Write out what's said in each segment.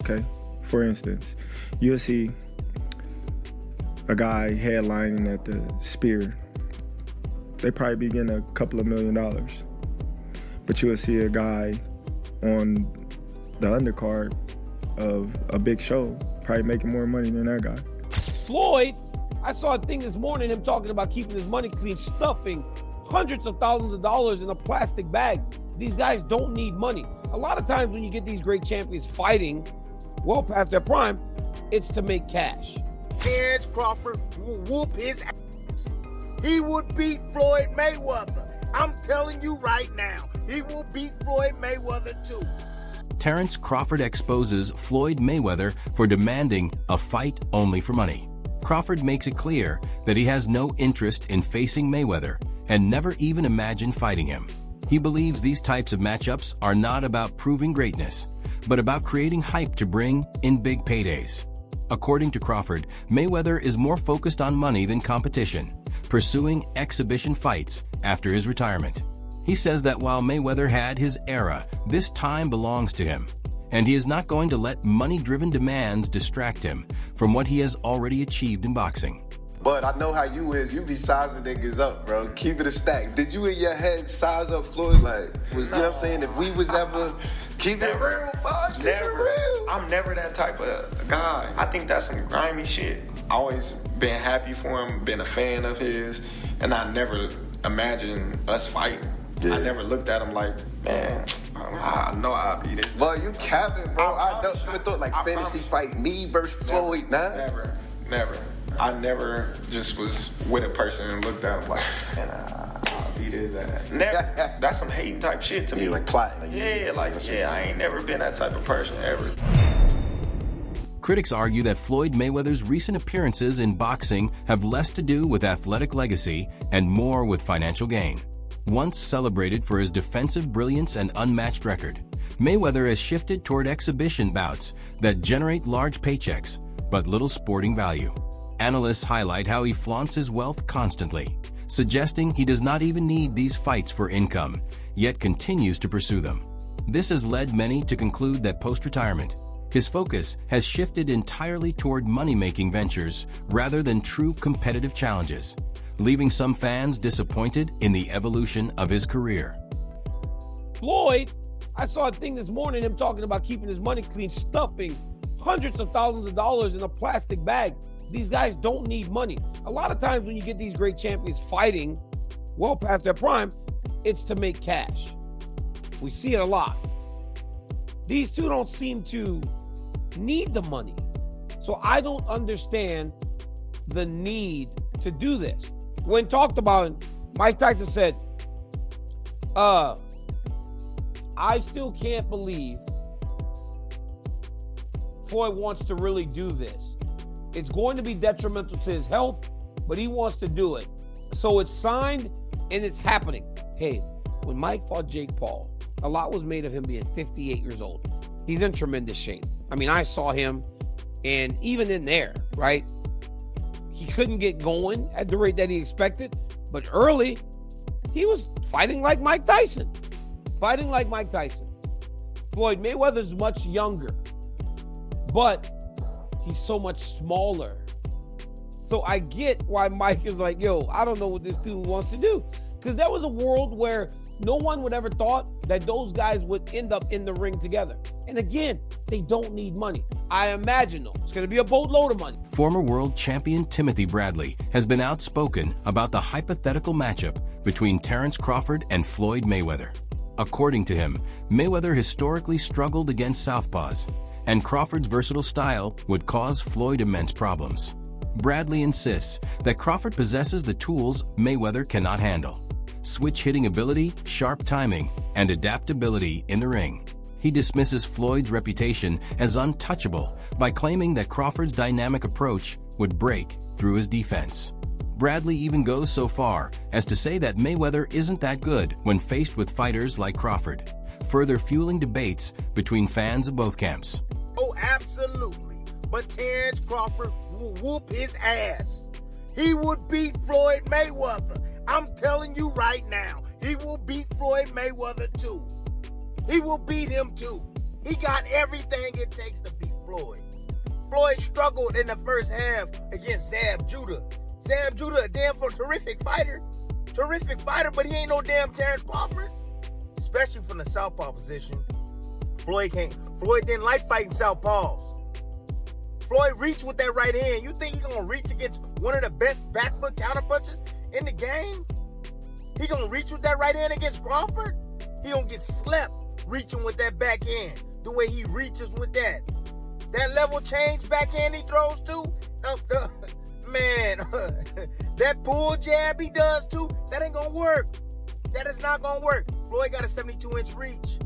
okay? For instance, you'll see a guy headlining at the Spear. They probably be getting a couple of $1 million. But you'll see a guy on the undercard of a big show probably making more money than that guy. Floyd, I saw a thing this morning, him talking about keeping his money clean, stuffing hundreds of thousands of dollars in a plastic bag. These guys don't need money. A lot of times when you get these great champions fighting well past their prime, it's to make cash. Terence Crawford will whoop his ass. He would beat Floyd Mayweather. I'm telling you right now, he will beat Floyd Mayweather too. Terence Crawford exposes Floyd Mayweather for demanding a fight only for money. Crawford makes it clear that he has no interest in facing Mayweather and never even imagined fighting him. He believes these types of matchups are not about proving greatness, but about creating hype to bring in big paydays. According to Crawford, Mayweather is more focused on money than competition, pursuing exhibition fights after his retirement. He says that while Mayweather had his era, this time belongs to him, and he is not going to let money-driven demands distract him from what he has already achieved in boxing. But I know how you is. You be sizing niggas up, bro. Keep it a stack. Did you in your head size up Floyd? Like, you know what I'm saying? If we was ever keep it real, boss, keep it real. I'm never that type of guy. I think that's some grimy shit. Always been happy for him, been a fan of his, and I never imagined us fighting. Yeah. I never looked at him like, man, I know I'll be this. But you capping, bro. I never thought like fantasy fight me versus Floyd, nah. Never. I never just was with a person and looked at him like, man, I'll beat his ass. Never. That's some hating type shit to me. Like plotting. I ain't never been that type of person ever. Critics argue that Floyd Mayweather's recent appearances in boxing have less to do with athletic legacy and more with financial gain. Once celebrated for his defensive brilliance and unmatched record, Mayweather has shifted toward exhibition bouts that generate large paychecks but little sporting value. Analysts highlight how he flaunts his wealth constantly, suggesting he does not even need these fights for income, yet continues to pursue them. This has led many to conclude that post-retirement, his focus has shifted entirely toward money-making ventures rather than true competitive challenges, leaving some fans disappointed in the evolution of his career. Floyd, I saw a thing this morning, him talking about keeping his money clean, stuffing hundreds of thousands of dollars in a plastic bag. These guys don't need money. A lot of times when you get these great champions fighting well past their prime, it's to make cash. We see it a lot. These two don't seem to need the money. So I don't understand the need to do this. When talked about it, Mike Tyson said, I still can't believe Floyd wants to really do this. It's going to be detrimental to his health, but he wants to do it. So it's signed and it's happening. Hey, when Mike fought Jake Paul, a lot was made of him being 58 years old. He's in tremendous shape. I mean, I saw him, and even in there, right? He couldn't get going at the rate that he expected, but early, he was fighting like Mike Tyson. Floyd Mayweather's much younger, but he's so much smaller. So I get why Mike is like, yo, I don't know what this dude wants to do. Because there was a world where no one would ever thought that those guys would end up in the ring together. And again, they don't need money. I imagine, though, it's going to be a boatload of money. Former world champion Timothy Bradley has been outspoken about the hypothetical matchup between Terence Crawford and Floyd Mayweather. According to him, Mayweather historically struggled against southpaws, and Crawford's versatile style would cause Floyd immense problems. Bradley insists that Crawford possesses the tools Mayweather cannot handle: switch hitting ability, sharp timing, and adaptability in the ring. He dismisses Floyd's reputation as untouchable by claiming that Crawford's dynamic approach would break through his defense. Bradley even goes so far as to say that Mayweather isn't that good when faced with fighters like Crawford, further fueling debates between fans of both camps. Oh, absolutely. But Terence Crawford will whoop his ass. He would beat Floyd Mayweather. I'm telling you right now, he will beat Floyd Mayweather too. He will beat him too. He got everything it takes to beat Floyd. Floyd. Floyd struggled in the first half against Zab Judah. Zab Judah, a damn terrific fighter. Terrific fighter, but he ain't no damn Terence Crawford. Especially from the southpaw position. Floyd didn't like fighting southpaws. Floyd reached with that right hand. You think he gonna reach against one of the best back foot counterpunchers in the game? He gonna reach with that right hand against Crawford? He gonna get slept reaching with that backhand. The way he reaches with that. That level change backhand he throws too. Man, that bull jab he does too, that ain't gonna work. That is not gonna work. Floyd got a 72-inch reach.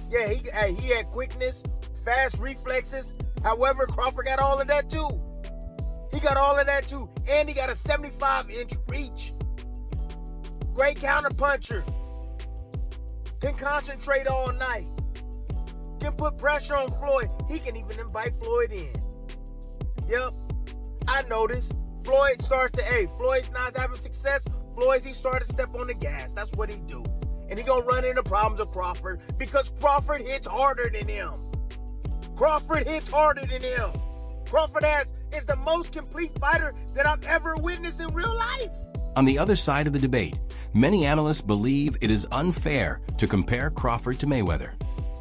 Yeah, he had quickness, fast reflexes. However, Crawford got all of that too. He got all of that too. And he got a 75-inch reach. Great counterpuncher. Can concentrate all night. Can put pressure on Floyd. He can even invite Floyd in. Yep. I noticed. Floyd's not having success. He started to step on the gas. That's what he do. And he gonna run into problems with Crawford because Crawford hits harder than him. Crawford is the most complete fighter that I've ever witnessed in real life. On the other side of the debate, many analysts believe it is unfair to compare Crawford to Mayweather.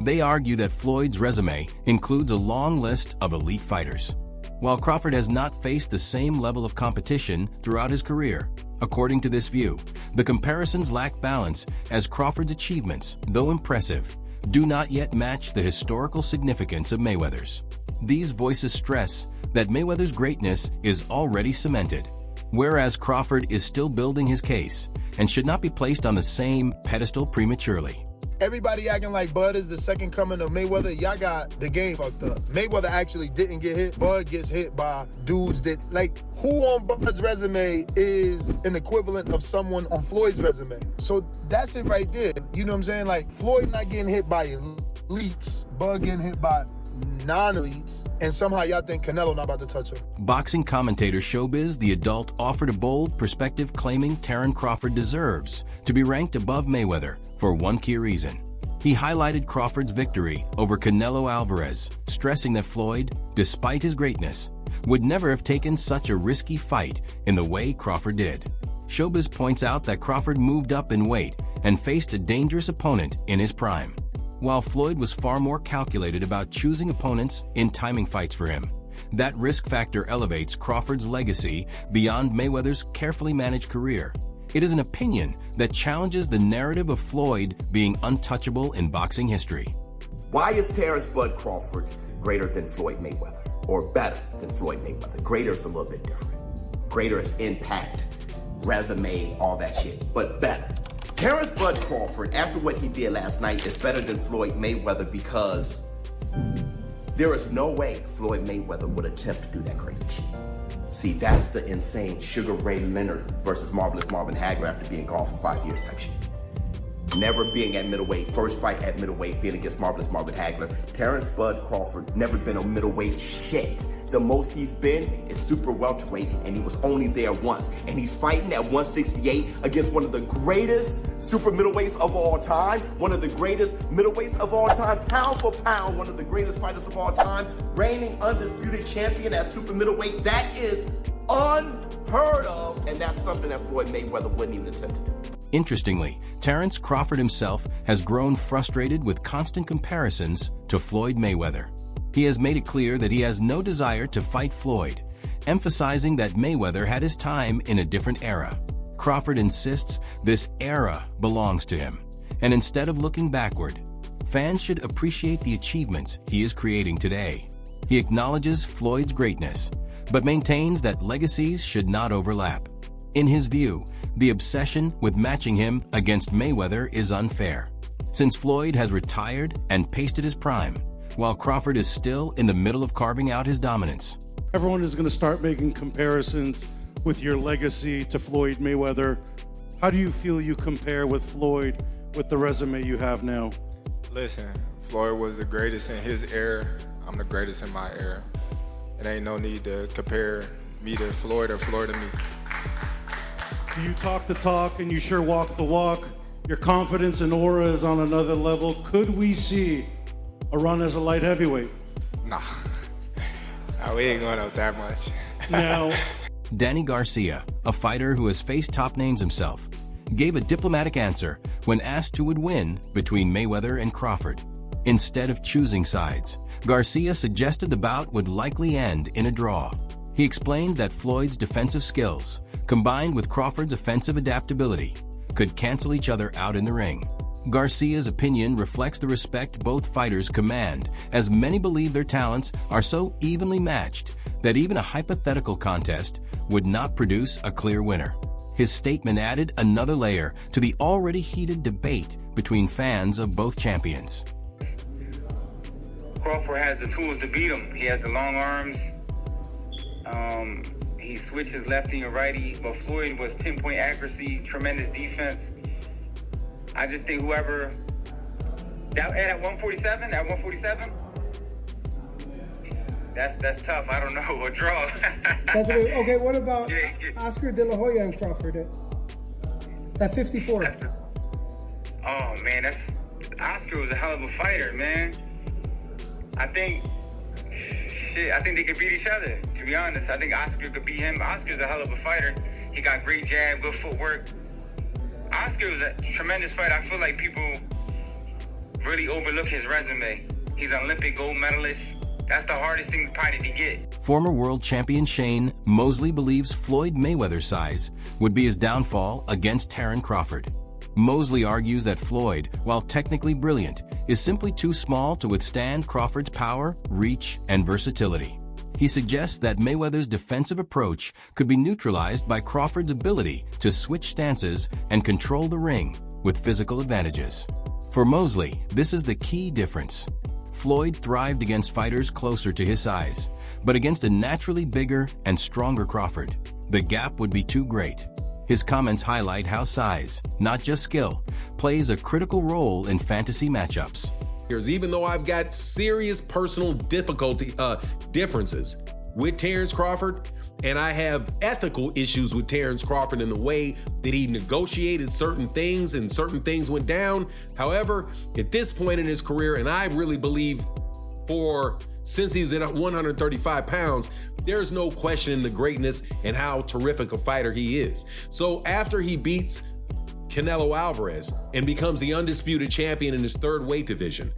They argue that Floyd's resume includes a long list of elite fighters, while Crawford has not faced the same level of competition throughout his career. According to this view, the comparisons lack balance as Crawford's achievements, though impressive, do not yet match the historical significance of Mayweather's. These voices stress that Mayweather's greatness is already cemented, whereas Crawford is still building his case and should not be placed on the same pedestal prematurely. Everybody acting like Bud is the second coming of Mayweather. Y'all got the game fucked up. Mayweather actually didn't get hit. Bud gets hit by dudes that, like, who on Bud's resume is an equivalent of someone on Floyd's resume? So that's it right there. You know what I'm saying? Like, Floyd not getting hit by elites. Bud getting hit by non-elites, and somehow y'all think Canelo not about to touch him. Boxing commentator Showbiz the Adult offered a bold perspective claiming Terence Crawford deserves to be ranked above Mayweather for one key reason. He highlighted Crawford's victory over Canelo Alvarez, stressing that Floyd, despite his greatness, would never have taken such a risky fight in the way Crawford did. Showbiz points out that Crawford moved up in weight and faced a dangerous opponent in his prime, while Floyd was far more calculated about choosing opponents in timing fights for him. That risk factor elevates Crawford's legacy beyond Mayweather's carefully managed career. It is an opinion that challenges the narrative of Floyd being untouchable in boxing history. Why is Terence Bud Crawford greater than Floyd Mayweather? Or better than Floyd Mayweather? Greater is a little bit different. Greater is impact, resume, all that shit, but better. Terence Bud Crawford, after what he did last night, is better than Floyd Mayweather because there is no way Floyd Mayweather would attempt to do that crazy shit. See, that's the insane Sugar Ray Leonard versus Marvelous Marvin Hagler after being gone for 5 years type shit. Never being at middleweight, first fight at middleweight, being against Marvelous Marvin Hagler. Terence Bud Crawford never been a middleweight shit. The most he's been is super welterweight, and he was only there once. And he's fighting at 168 against one of the greatest super middleweights of all time, one of the greatest middleweights of all time, pound for pound, one of the greatest fighters of all time, reigning undisputed champion at super middleweight. That is unheard of, and that's something that Floyd Mayweather wouldn't even attempt to do. Interestingly, Terence Crawford himself has grown frustrated with constant comparisons to Floyd Mayweather. He has made it clear that he has no desire to fight Floyd, emphasizing that Mayweather had his time in a different era. Crawford insists this era belongs to him, and instead of looking backward, fans should appreciate the achievements he is creating today. He acknowledges Floyd's greatness, but maintains that legacies should not overlap. In his view, the obsession with matching him against Mayweather is unfair, since Floyd has retired and pasted his prime, while Crawford is still in the middle of carving out his dominance. Everyone is going to start making comparisons with your legacy to Floyd Mayweather. How do you feel you compare with Floyd with the resume you have now? Listen, Floyd was the greatest in his era. I'm the greatest in my era. It ain't no need to compare me to Floyd or Floyd to me. You talk the talk and you sure walk the walk. Your confidence and aura is on another level. Could we see a run as a light heavyweight? Nah, We ain't going up that much. Now, Danny Garcia, a fighter who has faced top names himself, gave a diplomatic answer when asked who would win between Mayweather and Crawford. Instead of choosing sides, Garcia suggested the bout would likely end in a draw. He explained that Floyd's defensive skills, combined with Crawford's offensive adaptability, could cancel each other out in the ring. Garcia's opinion reflects the respect both fighters command, as many believe their talents are so evenly matched that even a hypothetical contest would not produce a clear winner. His statement added another layer to the already heated debate between fans of both champions. Crawford has the tools to beat him. He has the long arms. He switches lefty and righty, but Floyd was pinpoint accuracy, tremendous defense. I just think whoever at 147, that's tough. I don't know. A draw. Okay, what about Oscar De La Hoya and Crawford at 54? Oh man, Oscar was a hell of a fighter, man. I think they could beat each other, to be honest. I think Oscar could beat him. Oscar's a hell of a fighter. He got great jab, good footwork. Oscar was a tremendous fighter. I feel like people really overlook his resume. He's an Olympic gold medalist. That's the hardest thing probably to get. Former world champion Shane Mosley believes Floyd Mayweather's size would be his downfall against Terence Crawford. Mosley argues that Floyd, while technically brilliant, is simply too small to withstand Crawford's power, reach, and versatility. He suggests that Mayweather's defensive approach could be neutralized by Crawford's ability to switch stances and control the ring with physical advantages. For Mosley, this is the key difference. Floyd thrived against fighters closer to his size, but against a naturally bigger and stronger Crawford, the gap would be too great. His comments highlight how size, not just skill, plays a critical role in fantasy matchups. Even though I've got serious personal differences with Terence Crawford, and I have ethical issues with Terence Crawford in the way that he negotiated certain things and certain things went down. However, at this point in his career, and I really believe since he's at 135 pounds, there's no questioning the greatness and how terrific a fighter he is. So after he beats Canelo Alvarez and becomes the undisputed champion in his third weight division,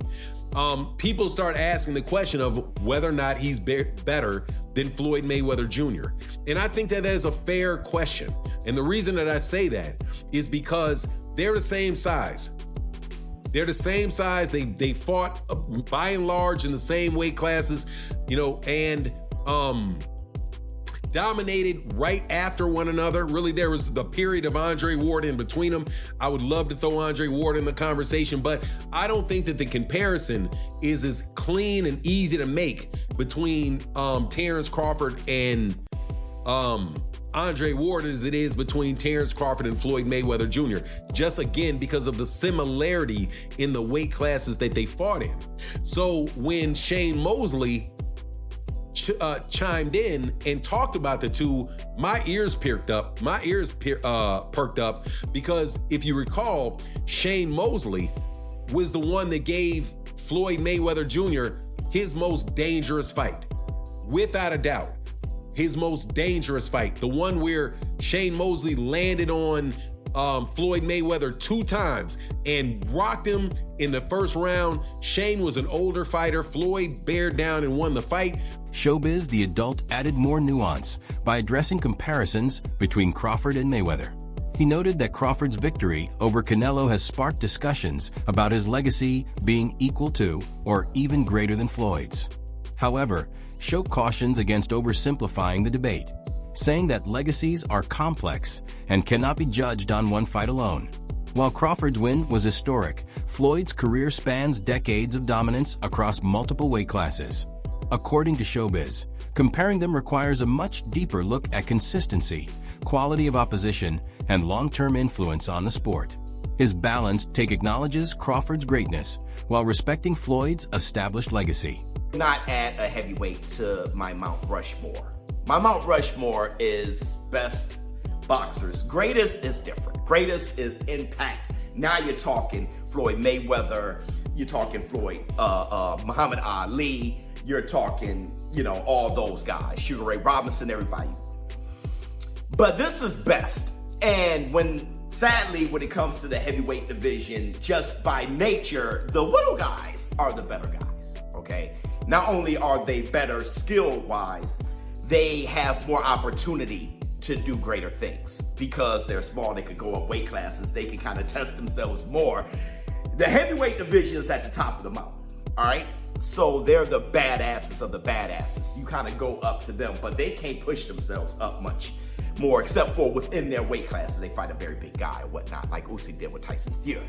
people start asking the question of whether or not he's better than Floyd Mayweather Jr. And I think that is a fair question. And the reason that I say that is because they're the same size. They're the same size. They fought by and large in the same weight classes, and dominated right after one another. Really, there was the period of Andre Ward in between them. I would love to throw Andre Ward in the conversation, but I don't think that the comparison is as clean and easy to make between Terence Crawford and Andre Ward as it is between Terence Crawford and Floyd Mayweather Jr. Just again, because of the similarity in the weight classes that they fought in. So when Shane Mosley chimed in and talked about the two, my ears perked up. Perked up because if you recall, Shane Mosley was the one that gave Floyd Mayweather Jr. his most dangerous fight, without a doubt. His most dangerous fight, the one where Shane Mosley landed on Floyd Mayweather 2 times and rocked him in the first round. Shane was an older fighter. Floyd bared down and won the fight. Showbiz The Adult added more nuance by addressing comparisons between Crawford and Mayweather. He noted that Crawford's victory over Canelo has sparked discussions about his legacy being equal to or even greater than Floyd's. However, Show cautions against oversimplifying the debate, saying that legacies are complex and cannot be judged on one fight alone. While Crawford's win was historic, Floyd's career spans decades of dominance across multiple weight classes. According to Showbiz, comparing them requires a much deeper look at consistency, quality of opposition, and long-term influence on the sport. His balanced take acknowledges Crawford's greatness while respecting Floyd's established legacy. Not add a heavyweight to my Mount Rushmore. My Mount Rushmore is best boxers. Greatest is different. Greatest is impact. Now you're talking Floyd Mayweather, You're talking Floyd, Muhammad Ali. You're talking, all those guys, Sugar Ray Robinson, everybody. But this is best. And sadly, when it comes to the heavyweight division, just by nature, the little guys are the better guys, okay? Not only are they better skill-wise, they have more opportunity to do greater things. Because they're small, they could go up weight classes, they can kind of test themselves more. The heavyweight division is at the top of the mountain, all right? So they're the badasses of the badasses. You kind of go up to them, but they can't push themselves up much more, except for within their weight class when they fight a very big guy or whatnot, like Usyk did with Tyson Fury.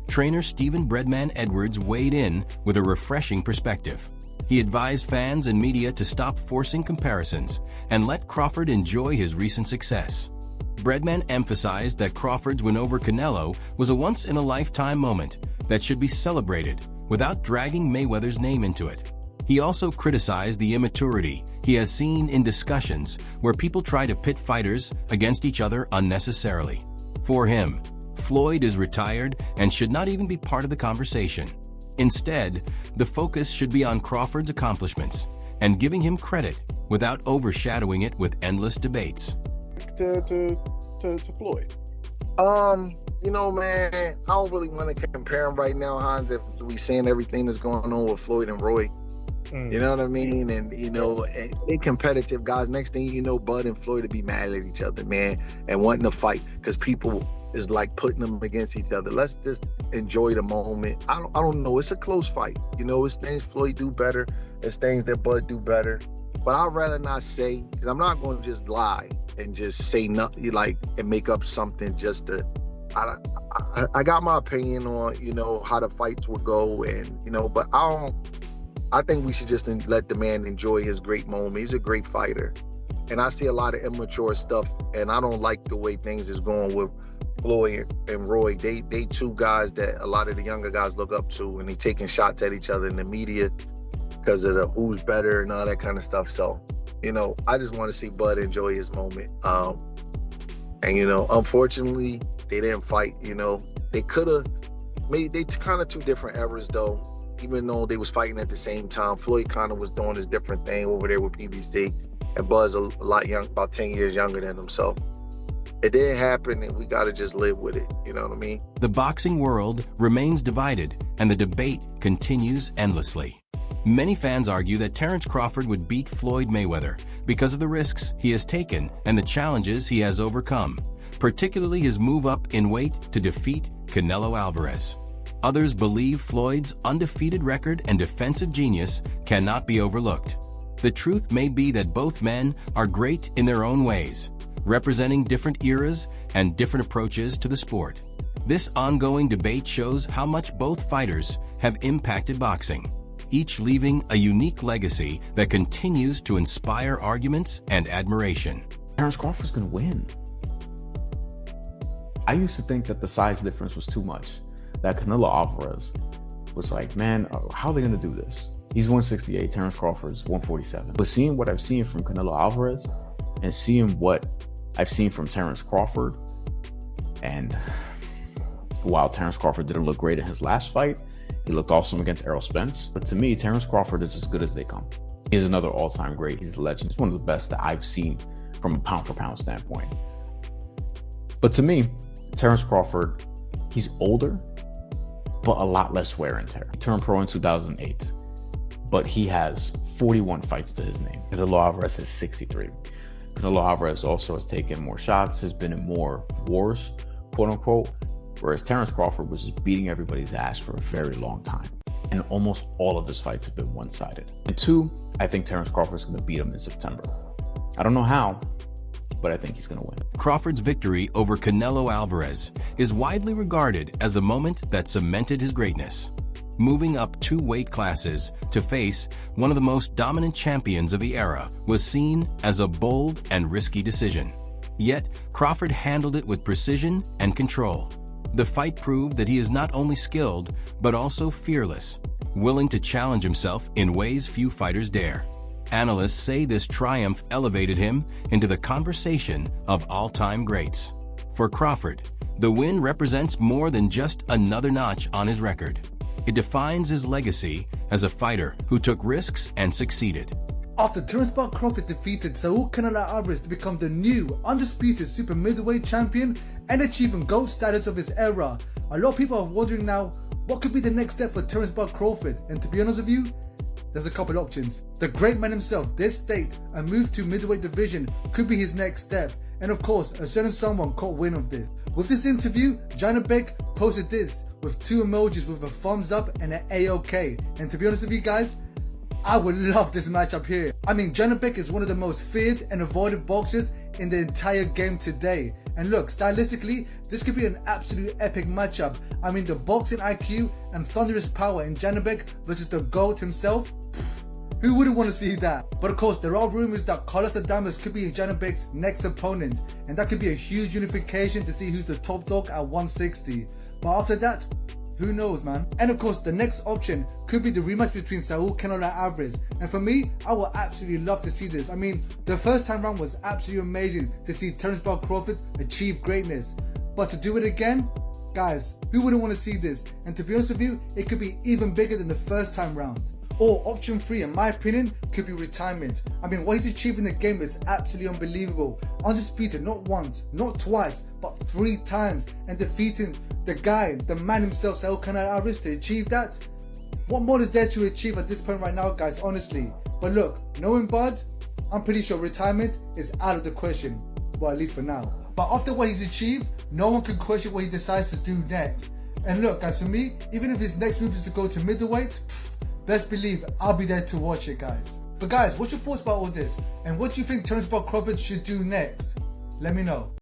Trainer Stephen Breadman Edwards weighed in with a refreshing perspective. He advised fans and media to stop forcing comparisons and let Crawford enjoy his recent success. Breadman emphasized that Crawford's win over Canelo was a once-in-a-lifetime moment that should be celebrated without dragging Mayweather's name into it. He also criticized the immaturity he has seen in discussions where people try to pit fighters against each other unnecessarily. For him, Floyd is retired and should not even be part of the conversation. Instead, the focus should be on Crawford's accomplishments and giving him credit without overshadowing it with endless debates. To Floyd. Man, I don't really want to compare him right now, Hans, if we seeing everything that's going on with Floyd and Roy. You know what I mean? And, they competitive guys. Next thing you know, Bud and Floyd will be mad at each other, man, and wanting to fight because people is like putting them against each other. Let's just enjoy the moment. I don't know. It's a close fight. It's things Floyd do better. It's things that Bud do better. But I'd rather not say, because I'm not going to just lie and just say nothing, and make up something just to... I got my opinion on, how the fights will go, and, but I think we should just let the man enjoy his great moment. He's a great fighter. And I see a lot of immature stuff, and I don't like the way things is going with Floyd and Roy. They two guys that a lot of the younger guys look up to, and they taking shots at each other in the media because of the who's better and all that kind of stuff. So, I just want to see Bud enjoy his moment. Unfortunately, they didn't fight. They could have made, they kind of two different eras though. Even though they was fighting at the same time, Floyd kind of was doing his different thing over there with PBC, and Bud's a lot young, about 10 years younger than him. So it didn't happen, and we got to just live with it. You know what I mean? The boxing world remains divided, and the debate continues endlessly. Many fans argue that Terence Crawford would beat Floyd Mayweather because of the risks he has taken and the challenges he has overcome, particularly his move up in weight to defeat Canelo Alvarez. Others believe Floyd's undefeated record and defensive genius cannot be overlooked. The truth may be that both men are great in their own ways, representing different eras and different approaches to the sport. This ongoing debate shows how much both fighters have impacted boxing, each leaving a unique legacy that continues to inspire arguments and admiration. Terence Crawford's gonna win. I used to think that the size difference was too much. That Canelo Alvarez was like, man, how are they gonna do this? He's 168, Terence Crawford's 147. But seeing what I've seen from Canelo Alvarez and seeing what I've seen from Terence Crawford, and while Terence Crawford didn't look great in his last fight, he looked awesome against Errol Spence. But to me, Terence Crawford is as good as they come. He's another all-time great. He's a legend. He's one of the best that I've seen from a pound-for-pound standpoint. But to me, Terence Crawford, he's older, but a lot less wear and tear. He turned pro in 2008, but he has 41 fights to his name. Canelo Alvarez has 63. Canelo Alvarez also has taken more shots, has been in more wars, quote unquote, whereas Terence Crawford was just beating everybody's ass for a very long time. And almost all of his fights have been one-sided. And two, I think Terence Crawford's gonna beat him in September. I don't know how, but I think he's gonna win. Crawford's victory over Canelo Alvarez is widely regarded as the moment that cemented his greatness. Moving up 2 weight classes to face one of the most dominant champions of the era was seen as a bold and risky decision. Yet, Crawford handled it with precision and control. The fight proved that he is not only skilled, but also fearless, willing to challenge himself in ways few fighters dare. Analysts say this triumph elevated him into the conversation of all-time greats. For Crawford, the win represents more than just another notch on his record. it defines his legacy as a fighter who took risks and succeeded. After Terence Crawford defeated Saul Canelo Alvarez to become the new undisputed super middleweight champion and achieving GOAT status of his era, a lot of people are wondering now what could be the next step for Terence Crawford, and to be honest with you, there's a couple options. The great man himself did state a move to middleweight division could be his next step, and of course a certain someone caught wind of this. With this interview, Janabek posted this with two emojis with a thumbs up and an A-OK, and to be honest with you guys, I would love this matchup here. I mean, Janabek is one of the most feared and avoided boxers in the entire game today. And look, stylistically, this could be an absolute epic matchup. I mean, the boxing IQ and thunderous power in Janabek versus the GOAT himself. Who wouldn't want to see that? But of course, there are rumors that Carlos Adames could be Janabek's next opponent, and that could be a huge unification to see who's the top dog at 160. But after that, who knows, man? And of course, the next option could be the rematch between Saul Canelo Alvarez. And for me, I would absolutely love to see this. I mean, the first time round was absolutely amazing to see Terence Crawford achieve greatness. But to do it again, guys, who wouldn't want to see this? And to be honest with you, it could be even bigger than the first time round. Or option 3, in my opinion, could be retirement. I mean, what he's achieved in the game is absolutely unbelievable. Undisputed not once, not twice, but 3 times, and defeating the guy, the man himself, Saul Canelo Alvarez, to achieve that. What more is there to achieve at this point right now, guys, honestly? But look, knowing Bud, I'm pretty sure retirement is out of the question. Well, at least for now. But after what he's achieved, no one can question what he decides to do next. And look, guys, for me, even if his next move is to go to middleweight, best believe I'll be there to watch it, guys. But guys, what's your thoughts about all this? And what do you think Terence Crawford should do next? Let me know.